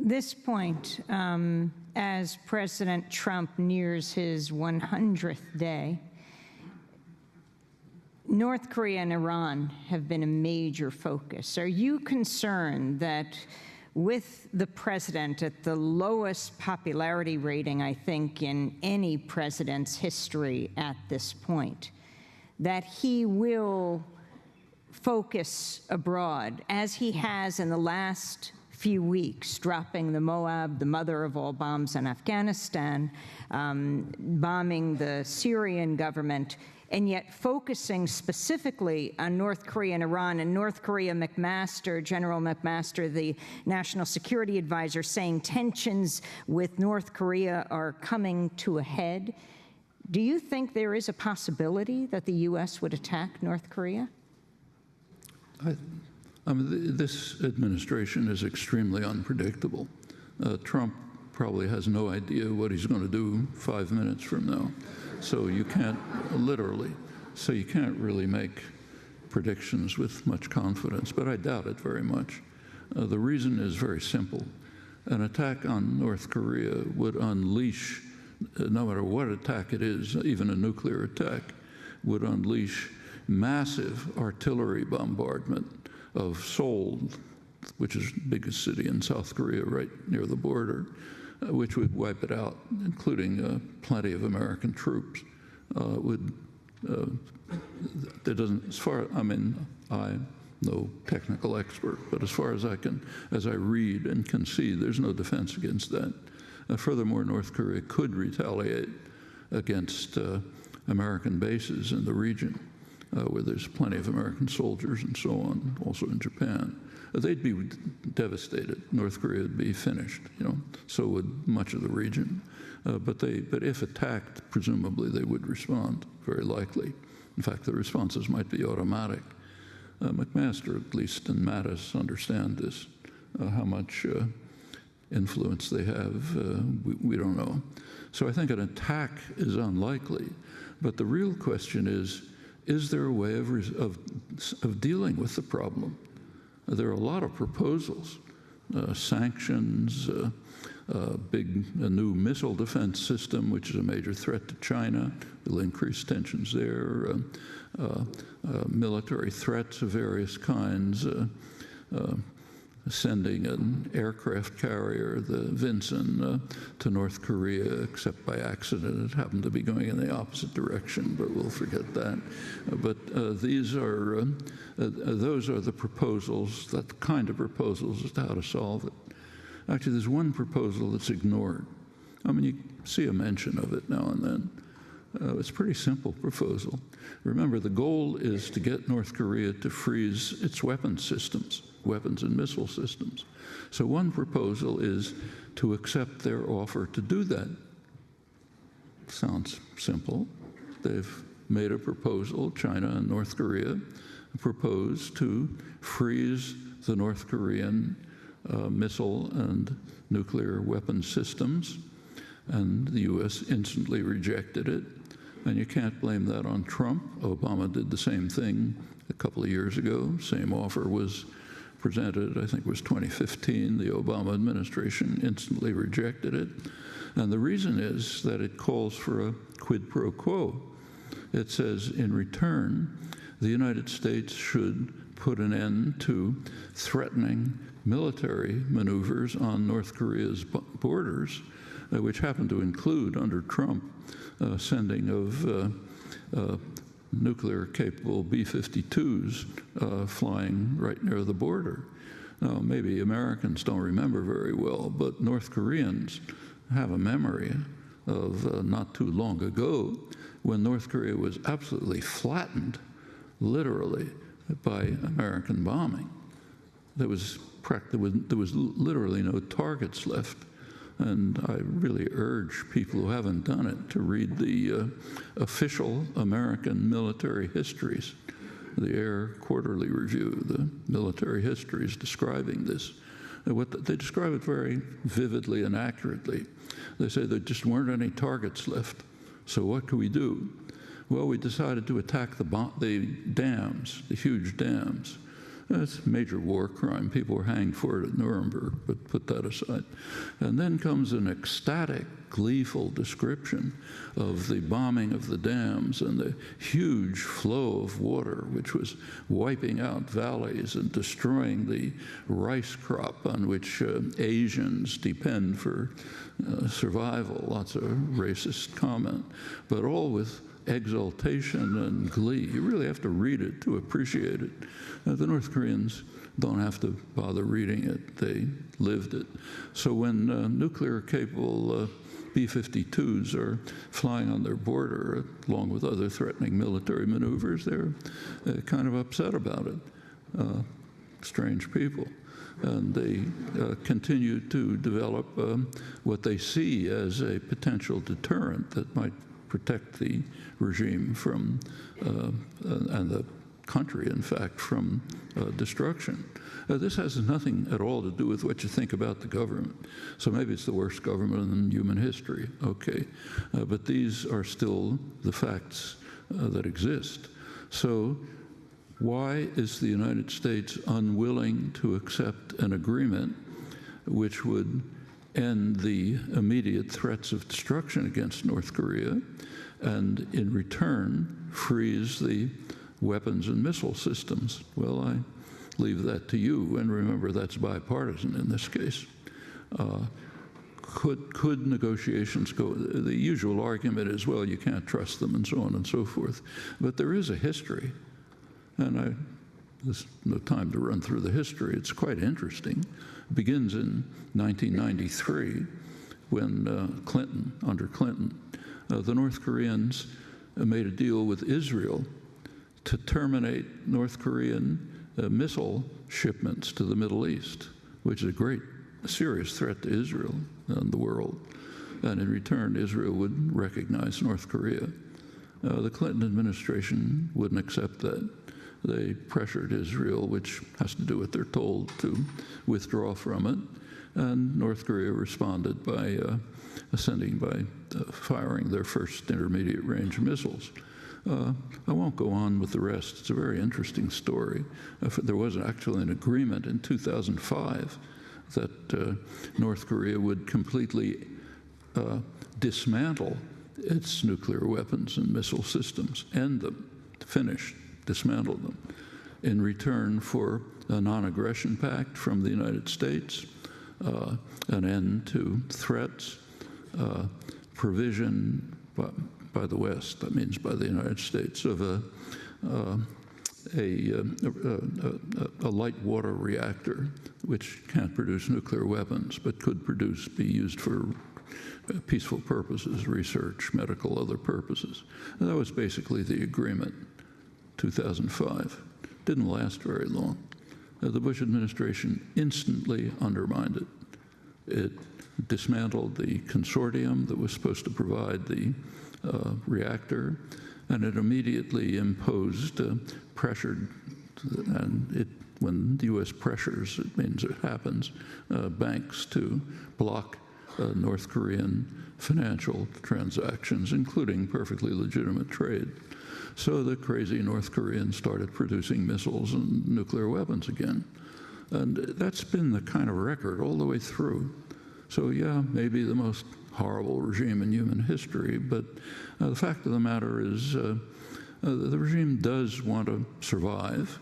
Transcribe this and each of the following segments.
this point, as President Trump nears his 100th day, North Korea and Iran have been a major focus. Are you concerned that with the president at the lowest popularity rating, I think, in any president's history at this point, that he will focus abroad, as he has in the last few weeks, dropping the Moab, the mother of all bombs in Afghanistan, bombing the Syrian government, and yet focusing specifically on North Korea and Iran, and North Korea General McMaster, the National Security Advisor, saying tensions with North Korea are coming to a head. Do you think there is a possibility that the U.S. would attack North Korea? This administration is extremely unpredictable. Trump probably has no idea what he's going to do 5 minutes from now. So you can't really make predictions with much confidence, but I doubt it very much. The reason is very simple. An attack on North Korea would unleash, no matter what attack it is, even a nuclear attack, would unleash massive artillery bombardment of Seoul, which is the biggest city in South Korea right near the border, which would wipe it out, including plenty of American troops. I'm no technical expert, but as far as as I read and can see, there's no defense against that. Furthermore, North Korea could retaliate against American bases in the region, where there's plenty of American soldiers and so on, also in Japan. They'd be devastated. North Korea would be finished, so would much of the region. But if attacked, presumably they would respond, very likely. In fact, the responses might be automatic. McMaster, at least, and Mattis understand this. How much influence they have, we don't know. So I think an attack is unlikely. But the real question is there a way of dealing with the problem? There are a lot of proposals, sanctions, a new missile defense system, which is a major threat to China. Will increase tensions there. Military threats of various kinds. Sending an aircraft carrier, the Vinson, to North Korea, except by accident. It happened to be going in the opposite direction, but we'll forget that. But those are the proposals, that kind of proposals as to how to solve it. Actually, there's one proposal that's ignored. You see a mention of it now and then. It's a pretty simple proposal. Remember, the goal is to get North Korea to freeze its weapons systems, weapons and missile systems. So one proposal is to accept their offer to do that. Sounds simple. They've made a proposal, China and North Korea proposed to freeze the North Korean missile and nuclear weapon systems, and the U.S. instantly rejected it. And you can't blame that on Trump. Obama did the same thing a couple of years ago. Same offer was presented, I think it was 2015. The Obama administration instantly rejected it. And the reason is that it calls for a quid pro quo. It says, in return, the United States should put an end to threatening military maneuvers on North Korea's borders, which happen to include, under Trump, sending of nuclear-capable B-52s flying right near the border. Now, maybe Americans don't remember very well, but North Koreans have a memory of not too long ago when North Korea was absolutely flattened, literally, by American bombing. There was literally no targets left. And I really urge people who haven't done it to read the official American military histories, the Air Quarterly Review, the military histories describing this. They describe it very vividly and accurately. They say there just weren't any targets left. So what could we do? Well, we decided to attack the dams, the huge dams. It's a major war crime. People were hanged for it at Nuremberg, but put that aside. And then comes an ecstatic, gleeful description of the bombing of the dams and the huge flow of water, which was wiping out valleys and destroying the rice crop on which Asians depend for survival. Lots of racist comment, but all with exultation and glee. You really have to read it to appreciate it. The North Koreans don't have to bother reading it. They lived it. So when nuclear-capable B-52s are flying on their border, along with other threatening military maneuvers, they're kind of upset about it. Strange people. And they continue to develop what they see as a potential deterrent that might protect the regime from, and the country, in fact, from destruction. This has nothing at all to do with what you think about the government. So maybe it's the worst government in human history, okay. But these are still the facts that exist. So why is the United States unwilling to accept an agreement which would end the immediate threats of destruction against North Korea and in return freeze the weapons and missile systems? Well, I leave that to you, and remember that's bipartisan in this case. Could negotiations go? The usual argument is, well, you can't trust them and so on and so forth. But there is a history, and there's no time to run through the history. It's quite interesting. It begins in 1993 when under Clinton, the North Koreans made a deal with Israel to terminate North Korean missile shipments to the Middle East, which is a serious threat to Israel and the world. And in return, Israel would recognize North Korea. The Clinton administration wouldn't accept that. They pressured Israel, which has to do what they're told, to withdraw from it. And North Korea responded by firing their first intermediate range missiles. I won't go on with the rest. It's a very interesting story. There was actually an agreement in 2005 that North Korea would completely dismantle its nuclear weapons and missile systems, end them, finish, dismantle them, in return for a non-aggression pact from the United States, an end to threats, provision by the West, that means by the United States, of a light water reactor which can't produce nuclear weapons but could be used for peaceful purposes, research, medical, other purposes. And that was basically the agreement, 2005. Didn't last very long. The Bush administration instantly undermined it. It dismantled the consortium that was supposed to provide the reactor, and it immediately imposed pressured, and when the U.S. pressures, it means it happens, banks to block North Korean financial transactions, including perfectly legitimate trade. So the crazy North Koreans started producing missiles and nuclear weapons again. And that's been the kind of record all the way through. So yeah, maybe the most horrible regime in human history, but the fact of the matter is the regime does want to survive,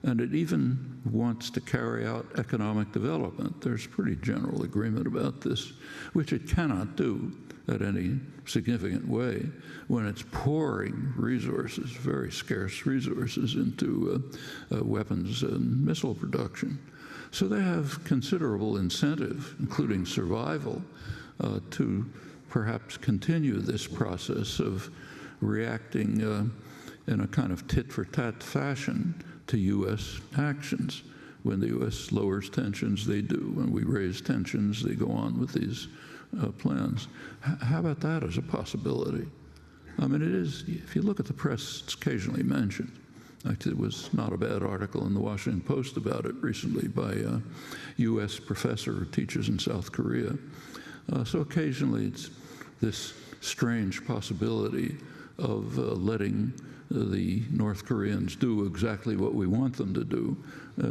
and it even wants to carry out economic development. There's pretty general agreement about this, which it cannot do at any significant way when it's pouring resources, very scarce resources, into weapons and missile production. So they have considerable incentive, including survival, to perhaps continue this process of reacting in a kind of tit-for-tat fashion to U.S. actions. When the U.S. lowers tensions, they do. When we raise tensions, they go on with these plans. How about that as a possibility? I mean, it is, if you look at the press, it's occasionally mentioned. Actually, there was not a bad article in the Washington Post about it recently by a U.S. professor who teaches in South Korea. So occasionally it's this strange possibility of letting the North Koreans do exactly what we want them to do.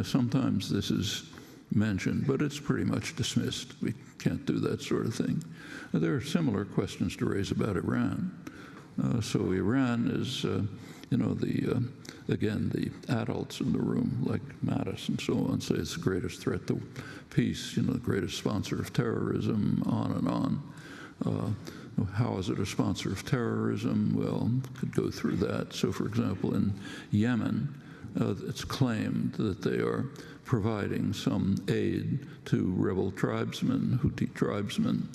Sometimes this is mentioned, but it's pretty much dismissed. We can't do that sort of thing. There are similar questions to raise about Iran. So Iran is, again, the adults in the room, like Mattis and so on, say it's the greatest threat to peace, the greatest sponsor of terrorism, on and on. How is it a sponsor of terrorism? Well, could go through that. So, for example, in Yemen, it's claimed that they are providing some aid to rebel tribesmen, Houthi tribesmen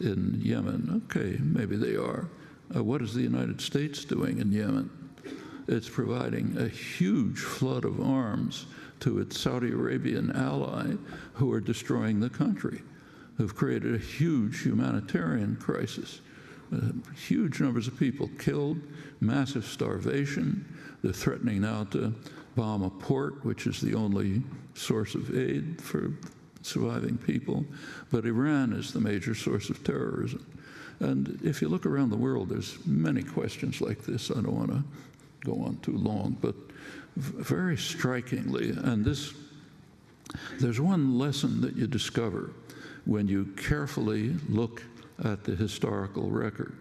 in Yemen. Okay, maybe they are. What is the United States doing in Yemen? It's providing a huge flood of arms to its Saudi Arabian ally who are destroying the country, who've created a huge humanitarian crisis. Huge numbers of people killed, massive starvation. They're threatening now to bomb a port, which is the only source of aid for surviving people. But Iran is the major source of terrorism. And if you look around the world, there's many questions like this. I don't want to go on too long, but very strikingly, and there's one lesson that you discover when you carefully look at the historical record.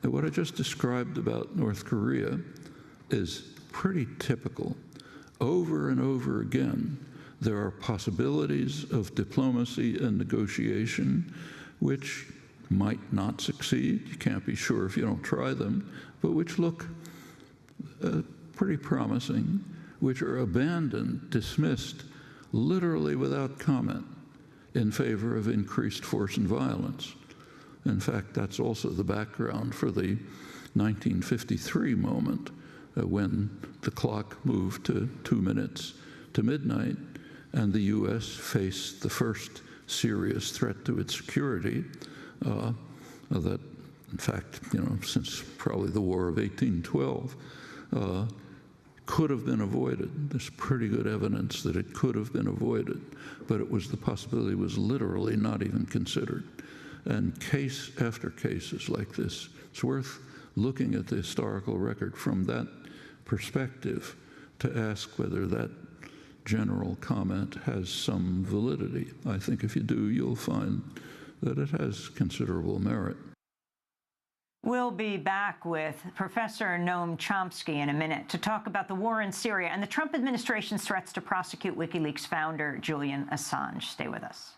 And what I just described about North Korea is pretty typical. Over and over again, there are possibilities of diplomacy and negotiation which might not succeed. You can't be sure if you don't try them, but which look pretty promising, which are abandoned, dismissed, literally without comment, in favor of increased force and violence. In fact, that's also the background for the 1953 moment when the clock moved to 2 minutes to midnight, and the U.S. faced the first serious threat to its security that, in fact, since probably the War of 1812, could have been avoided. There's pretty good evidence that it could have been avoided, but the possibility was literally not even considered. And case after case is like this. It's worth looking at the historical record from that perspective to ask whether that general comment has some validity. I think if you do, you'll find that it has considerable merit. We'll be back with Professor Noam Chomsky in a minute to talk about the war in Syria and the Trump administration's threats to prosecute WikiLeaks founder Julian Assange. Stay with us.